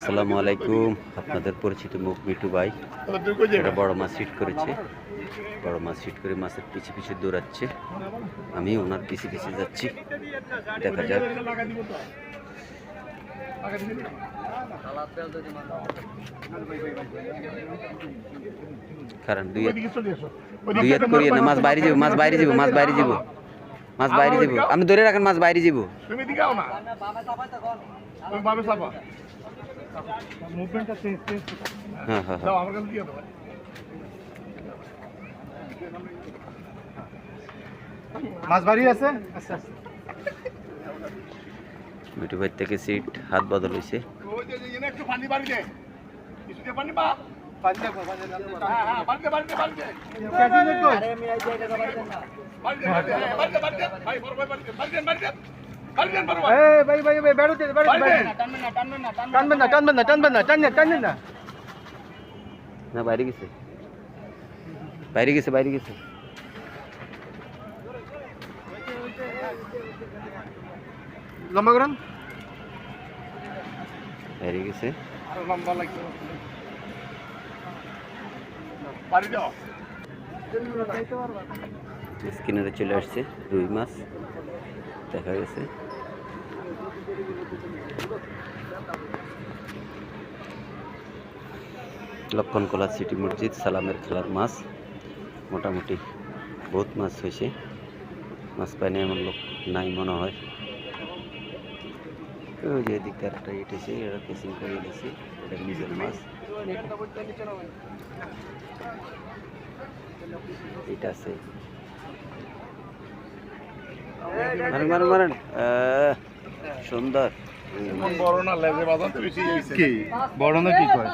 আসসালামু আলাইকুম। আপনাদের পরিচিত মুখ মিটু ভাই একটা বড় মাছ হিট করেছে। বড় মাছ হিট করে মাছের পিছে পিছে দৌড়াচ্ছে, আমি ওনার পিছে পিছে যাচ্ছি। দেখা যাক। কারণ দুই হাত করিয়ে না, মাছ বাইরে যাব, মাছ বাইরে যাব, মাছ বাইরে যাব, মাছ বাইরে যাব। আমি ধরে রাখেন, মাছ বাইরে যাব। তুমি দিগাও না, তুমি ভাবে চাপা মুভমেন্টটা চেঞ্জ হ্যাঁ হ্যাঁ দাও আমার কাছে দিয়ে দাও। মাছ বাড়ি আছে। আচ্ছা মিটু ভাই থেকে সিট হাত বদল হয়েছে। ওই যে এনে একটু পানি বাড়ি দে, কিছু দে পানি বা পানি দে, হ্যাঁ হ্যাঁ বাড়ি দে, বাড়ি দে, বাড়ি দে। আরে আমি আই জায়গা বাড়ি দেন না, বাড়ি দে, বাড়ি দে, বাড়ি দে, বাড়ি দে ভাই, বড় ভাই বাড়ি দে, বাড়ি দে, বাড়ি দে, বাড়ি দে, বড় ভাই। এই ভাই ভাই ভাই বেড়ো দে, বাড়ি দে, টানবেন না, টানবেন না, টানবেন না, টানবেন না, টানবেন না, টানবেন না। না বাইরে গেছে, বাইরে গেছে, বাইরে গেছে। লম্বা করেন, বাইরে গেছে। আরো লম্বা লাগছে, বাড়ি দাও। স্কিনারে চলে আসছে রুই মাছ, দেখা গেছে। লক্ষণকলা সিটি মসজিদ সালামের খেলার মাছ। মোটামুটি বহুত মাছ হয়েছে, মাছ পায়নি এমন লোক নাই মনে হয়। ওই যে এদিকটা একটা এটেছে, এরা কেসিং করে গেছে, এটা নিজের মাছ। এটা আছে, মারেন মারেন মারেন, সুন্দর। বড় না লেজে বাজাতে বেশি বড় না কি কয়।